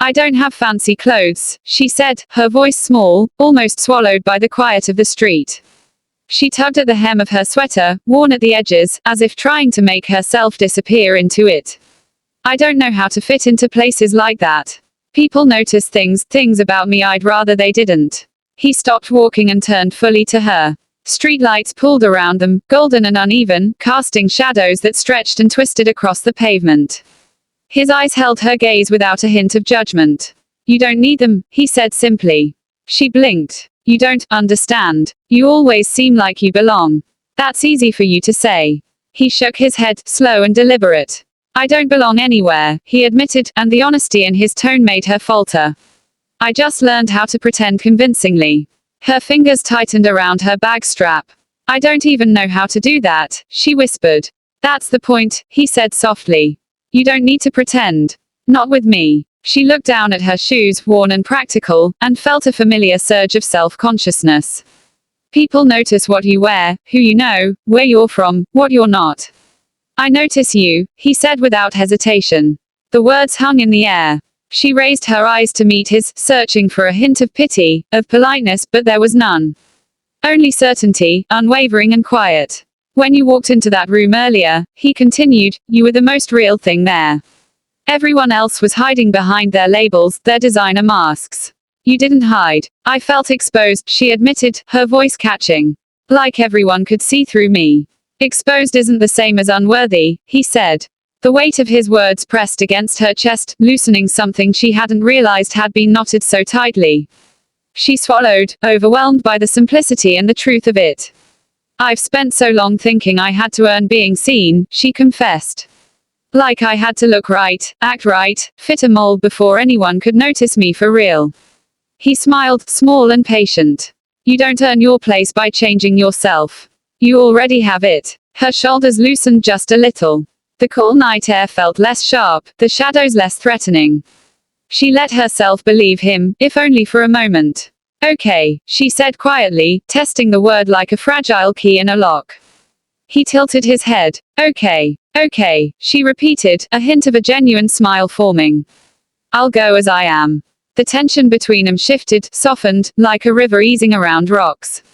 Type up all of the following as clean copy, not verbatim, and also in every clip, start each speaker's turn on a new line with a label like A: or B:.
A: I don't have fancy clothes, she said, her voice small, almost swallowed by the quiet of the street. She tugged at the hem of her sweater, worn at the edges, as if trying to make herself disappear into it. I don't know how to fit into places like that. People notice things about me I'd rather they didn't. He stopped walking and turned fully to her. Streetlights pulled around them, golden and uneven, casting shadows that stretched and twisted across the pavement. His eyes held her gaze without a hint of judgment. You don't need them, he said simply. She blinked. You don't understand. You always seem like you belong. That's easy for you to say. He shook his head, slow and deliberate. I don't belong anywhere, he admitted, and the honesty in his tone made her falter. I just learned how to pretend convincingly. Her fingers tightened around her bag strap. I don't even know how to do that, she whispered. That's the point, he said softly. You don't need to pretend. Not with me. She looked down at her shoes, worn and practical, and felt a familiar surge of self-consciousness. People notice what you wear, who you know, where you're from, what you're not. I notice you, he said without hesitation. The words hung in the air. She raised her eyes to meet his, searching for a hint of pity, of politeness, but there was none. Only certainty, unwavering and quiet. When you walked into that room earlier, he continued, you were the most real thing there. Everyone else was hiding behind their labels, their designer masks. You didn't hide. I felt exposed, she admitted, her voice catching. Like everyone could see through me. Exposed isn't the same as unworthy, he said. The weight of his words pressed against her chest, loosening something she hadn't realized had been knotted so tightly. She swallowed, overwhelmed by the simplicity and the truth of it. I've spent so long thinking I had to earn being seen, she confessed. Like I had to look right, act right, fit a mold before anyone could notice me for real. He smiled, small and patient. You don't earn your place by changing yourself. You already have it. Her shoulders loosened just a little. The cool night air felt less sharp, the shadows less threatening. She let herself believe him, if only for a moment. Okay, she said quietly, testing the word like a fragile key in a lock. He tilted his head. Okay, she repeated, a hint of a genuine smile forming. I'll go as I am. The tension between them shifted, softened, like a river easing around rocks.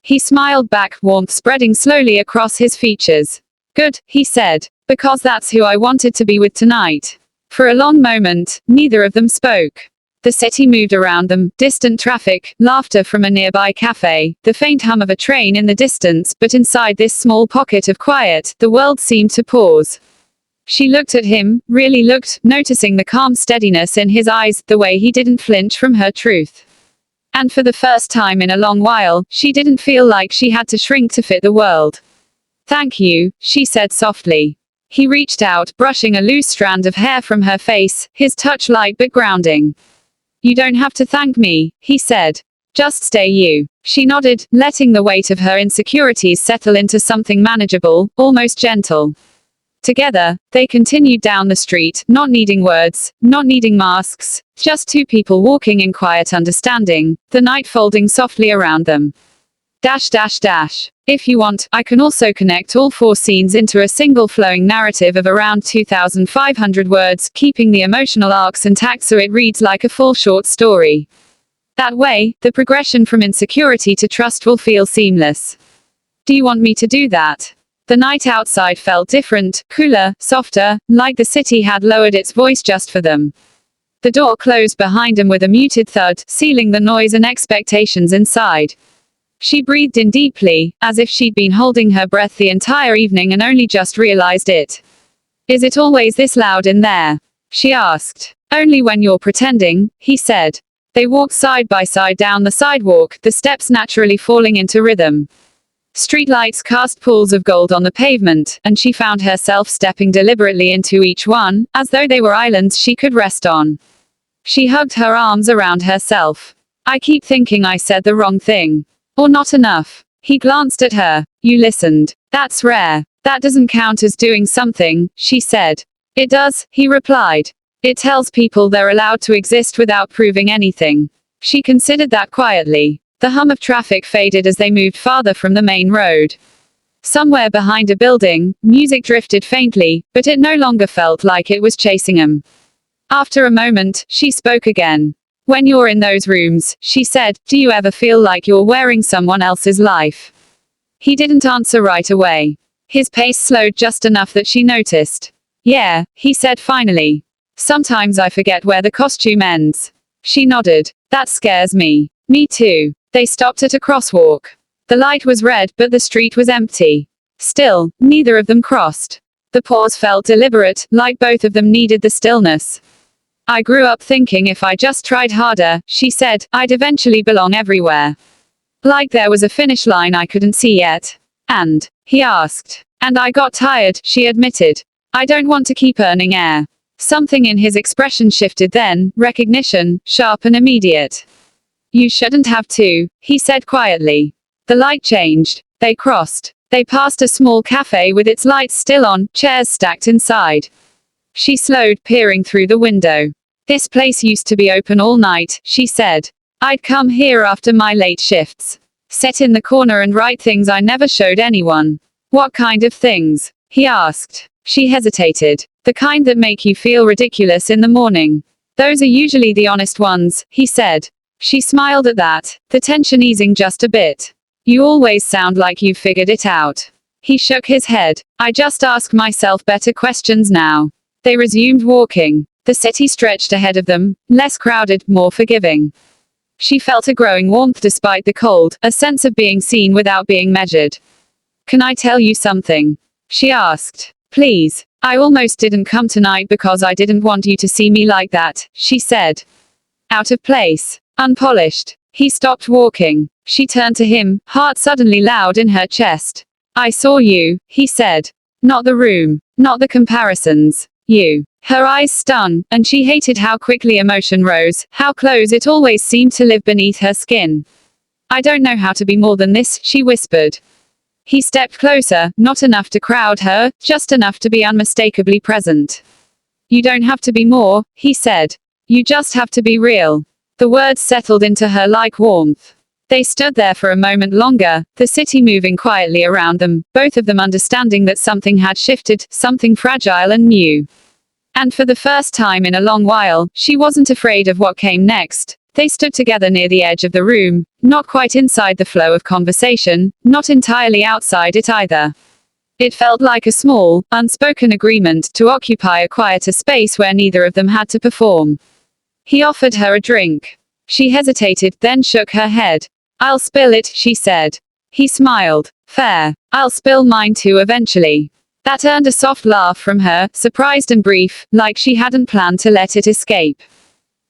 A: He smiled back, warmth spreading slowly across his features. Good, he said. Because that's who I wanted to be with tonight. For a long moment, neither of them spoke. The city moved around them, distant traffic, laughter from a nearby cafe, the faint hum of a train in the distance, but inside this small pocket of quiet, the world seemed to pause. She looked at him, really looked, noticing the calm steadiness in his eyes, the way he didn't flinch from her truth. And for the first time in a long while, she didn't feel like she had to shrink to fit the world. Thank you, she said softly. He reached out, brushing a loose strand of hair from her face, his touch light but grounding. You don't have to thank me, he said. Just stay you. She nodded, letting the weight of her insecurities settle into something manageable, almost gentle. Together, they continued down the street, not needing words, not needing masks, just two people walking in quiet understanding, the night folding softly around them. If you want, I can also connect all four scenes into a single flowing narrative of around 2,500 words, keeping the emotional arcs intact so it reads like a full short story. That way, the progression from insecurity to trust will feel seamless. Do you want me to do that? The night outside felt different, cooler, softer, like the city had lowered its voice just for them. The door closed behind him with a muted thud, sealing the noise and expectations inside. She breathed in deeply, as if she'd been holding her breath the entire evening and only just realized it. Is it always this loud in there? She asked. Only when you're pretending, he said. They walked side by side down the sidewalk, the steps naturally falling into rhythm. Streetlights cast pools of gold on the pavement, and she found herself stepping deliberately into each one, as though they were islands she could rest on. She hugged her arms around herself. I keep thinking I said the wrong thing. Or not enough. He glanced at her. You listened. That's rare. That doesn't count as doing something, she said. It does, he replied. It tells people they're allowed to exist without proving anything. She considered that quietly. The hum of traffic faded as they moved farther from the main road. Somewhere behind a building, music drifted faintly, but it no longer felt like it was chasing them. After a moment, she spoke again. When you're in those rooms, she said, do you ever feel like you're wearing someone else's life? He didn't answer right away. His pace slowed just enough that she noticed. Yeah, he said finally. Sometimes I forget where the costume ends. She nodded. That scares me. Me too. They stopped at a crosswalk. The light was red, but the street was empty. Still, neither of them crossed. The pause felt deliberate, like both of them needed the stillness. I grew up thinking if I just tried harder, she said, I'd eventually belong everywhere. Like there was a finish line I couldn't see yet. And? He asked. And I got tired, she admitted. I don't want to keep earning air. Something in his expression shifted then, recognition, sharp and immediate. You shouldn't have to, he said quietly. The light changed. They crossed. They passed a small cafe with its lights still on, chairs stacked inside. She slowed, peering through the window. This place used to be open all night, she said. I'd come here after my late shifts. Sit in the corner and write things I never showed anyone. What kind of things? He asked. She hesitated. The kind that make you feel ridiculous in the morning. Those are usually the honest ones, he said. She smiled at that, the tension easing just a bit. You always sound like you've figured it out. He shook his head. I just ask myself better questions now. They resumed walking. The city stretched ahead of them, less crowded, more forgiving. She felt a growing warmth despite the cold, a sense of being seen without being measured. Can I tell you something? She asked. Please. I almost didn't come tonight because I didn't want you to see me like that, she said. Out of place. Unpolished. He stopped walking. She turned to him, heart suddenly loud in her chest. I saw you, he said. Not the room. Not the comparisons. You. Her eyes stung, and she hated how quickly emotion rose, how close it always seemed to live beneath her skin. I don't know how to be more than this, she whispered. He stepped closer, not enough to crowd her, just enough to be unmistakably present. You don't have to be more, he said. You just have to be real. The words settled into her like warmth. They stood there for a moment longer, the city moving quietly around them, both of them understanding that something had shifted, something fragile and new. And for the first time in a long while, she wasn't afraid of what came next. They stood together near the edge of the room, not quite inside the flow of conversation, not entirely outside it either. It felt like a small, unspoken agreement to occupy a quieter space where neither of them had to perform. He offered her a drink. She hesitated, then shook her head. I'll spill it, she said. He smiled. Fair. I'll spill mine too eventually. That earned a soft laugh from her, surprised and brief, like she hadn't planned to let it escape.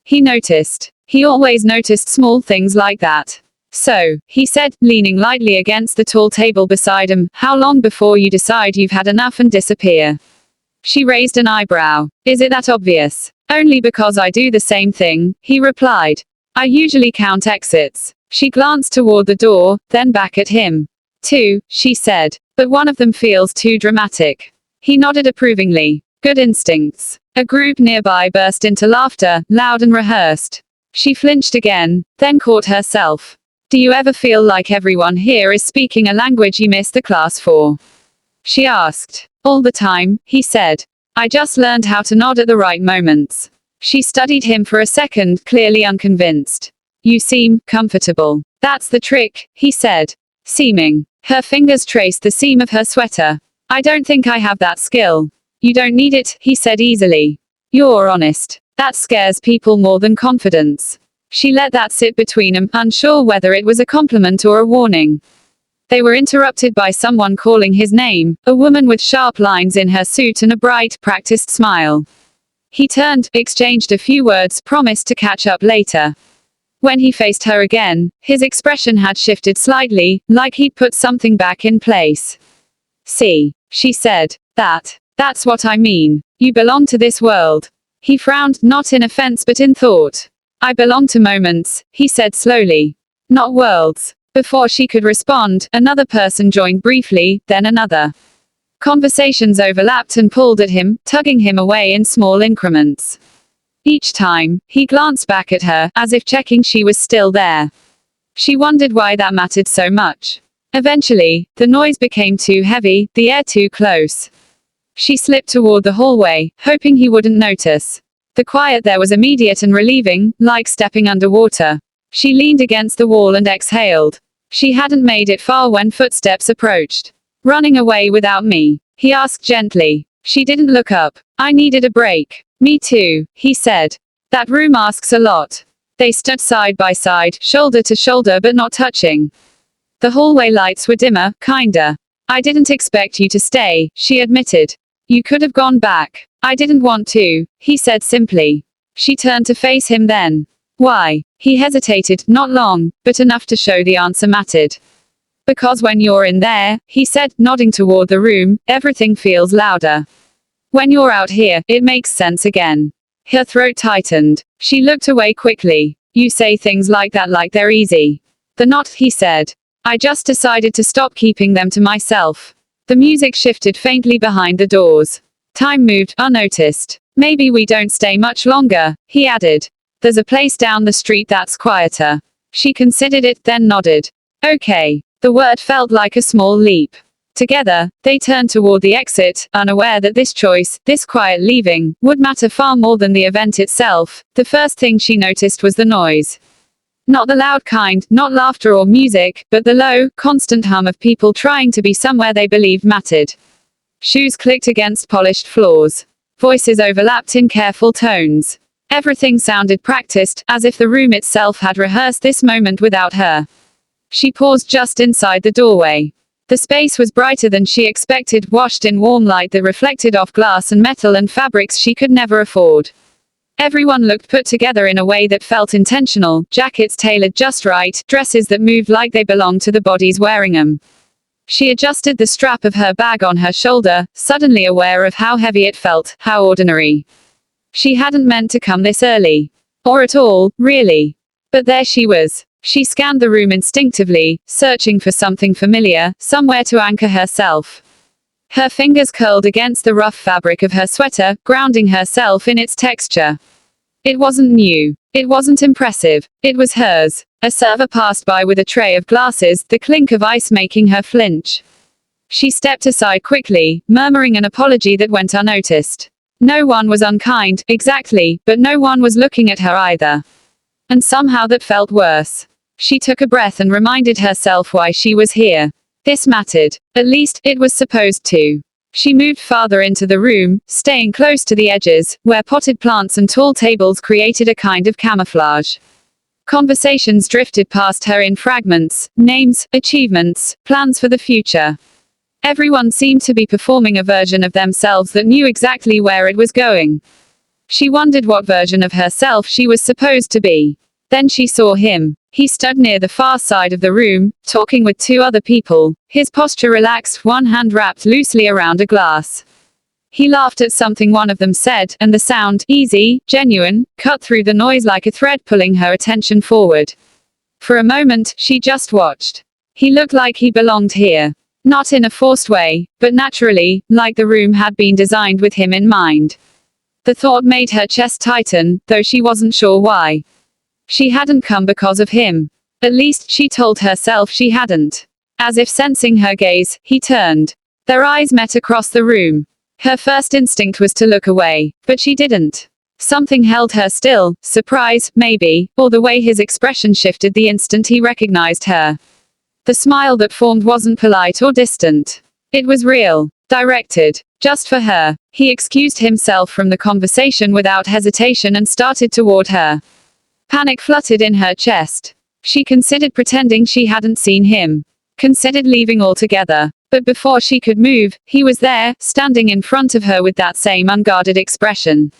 A: He noticed. He always noticed small things like that. So, he said, leaning lightly against the tall table beside him, how long before you decide you've had enough and disappear? She raised an eyebrow. Is it that obvious? Only because I do the same thing, he replied. I usually count exits. She glanced toward the door, then back at him. 2, she said. But one of them feels too dramatic. He nodded approvingly. Good instincts. A group nearby burst into laughter, loud and rehearsed. She flinched again, then caught herself. Do you ever feel like everyone here is speaking a language you missed the class for? She asked. All the time, he said. I just learned how to nod at the right moments. She studied him for a second, clearly unconvinced. You seem comfortable. That's the trick, he said. Seeming. Her fingers traced the seam of her sweater. I don't think I have that skill. You don't need it, he said easily. You're honest. That scares people more than confidence. She let that sit between them, unsure whether it was a compliment or a warning. They were interrupted by someone calling his name, a woman with sharp lines in her suit and a bright, practiced smile. He turned, exchanged a few words, promised to catch up later. When he faced her again, his expression had shifted slightly, like he'd put something back in place. See, she said. That's what I mean. You belong to this world. He frowned, not in offense but in thought. I belong to moments, he said slowly. Not worlds. Before she could respond, another person joined briefly, then another. Conversations overlapped and pulled at him, tugging him away in small increments. Each time, he glanced back at her, as if checking she was still there. She wondered why that mattered so much. Eventually, the noise became too heavy, the air too close. She slipped toward the hallway, hoping he wouldn't notice. The quiet there was immediate and relieving, like stepping underwater. She leaned against the wall and exhaled. She hadn't made it far when footsteps approached. "Running away without me?" he asked gently. She didn't look up. "I needed a break." "Me too," he said. "That room asks a lot." They stood side by side, shoulder to shoulder but not touching. The hallway lights were dimmer, kinder. "I didn't expect you to stay," she admitted. "You could have gone back." "I didn't want to," he said simply. She turned to face him then. "Why?" He hesitated, not long, but enough to show the answer mattered. "Because when you're in there," he said, nodding toward the room, "everything feels louder. When you're out here, it makes sense again." Her throat tightened. She looked away quickly. "You say things like that like they're easy." "They're not," he said. "I just decided to stop keeping them to myself." The music shifted faintly behind the doors. Time moved, unnoticed. "Maybe we don't stay much longer," he added. "There's a place down the street that's quieter." She considered it, then nodded. "Okay." The word felt like a small leap. Together, they turned toward the exit, unaware that this choice, this quiet leaving, would matter far more than the event itself. The first thing she noticed was the noise. Not the loud kind, not laughter or music, but the low, constant hum of people trying to be somewhere they believed mattered. Shoes clicked against polished floors. Voices overlapped in careful tones. Everything sounded practiced, as if the room itself had rehearsed this moment without her. She paused just inside the doorway. The space was brighter than she expected, washed in warm light that reflected off glass and metal and fabrics she could never afford. Everyone looked put together in a way that felt intentional, jackets tailored just right, dresses that moved like they belonged to the bodies wearing them. She adjusted the strap of her bag on her shoulder, suddenly aware of how heavy it felt, how ordinary. She hadn't meant to come this early. Or at all, really. But there she was. She scanned the room instinctively, searching for something familiar, somewhere to anchor herself. Her fingers curled against the rough fabric of her sweater, grounding herself in its texture. It wasn't new. It wasn't impressive. It was hers. A server passed by with a tray of glasses, the clink of ice making her flinch. She stepped aside quickly, murmuring an apology that went unnoticed. No one was unkind, exactly, but no one was looking at her either. And somehow that felt worse. She took a breath and reminded herself why she was here. This mattered. At least, it was supposed to. She moved farther into the room, staying close to the edges, where potted plants and tall tables created a kind of camouflage. Conversations drifted past her in fragments, names, achievements, plans for the future. Everyone seemed to be performing a version of themselves that knew exactly where it was going. She wondered what version of herself she was supposed to be. Then she saw him. He stood near the far side of the room, talking with two other people, his posture relaxed, one hand wrapped loosely around a glass. He laughed at something one of them said, and the sound, easy, genuine, cut through the noise like a thread pulling her attention forward. For a moment, she just watched. He looked like he belonged here. Not in a forced way, but naturally, like the room had been designed with him in mind. The thought made her chest tighten, though she wasn't sure why. She hadn't come because of him. At least, she told herself she hadn't. As if sensing her gaze, he turned. Their eyes met across the room. Her first instinct was to look away, but she didn't. Something held her still, surprise, maybe, or the way his expression shifted the instant he recognized her. The smile that formed wasn't polite or distant. It was real, directed, just for her. He excused himself from the conversation without hesitation and started toward her. Panic fluttered in her chest. She considered pretending she hadn't seen him. Considered leaving altogether. But before she could move, he was there, standing in front of her with that same unguarded expression.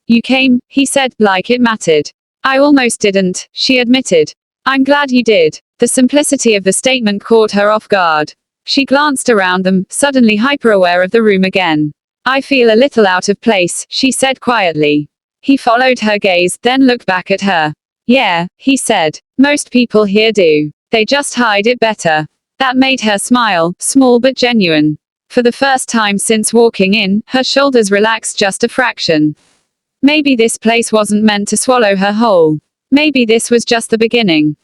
A: "You came," he said, like it mattered. "I almost didn't," she admitted. "I'm glad you did." The simplicity of the statement caught her off guard. She glanced around them, suddenly hyper-aware of the room again. "I feel a little out of place," she said quietly. He followed her gaze, then looked back at her. "Yeah," he said. "Most people here do. They just hide it better." That made her smile, small but genuine. For the first time since walking in, her shoulders relaxed just a fraction. Maybe this place wasn't meant to swallow her whole. Maybe this was just the beginning.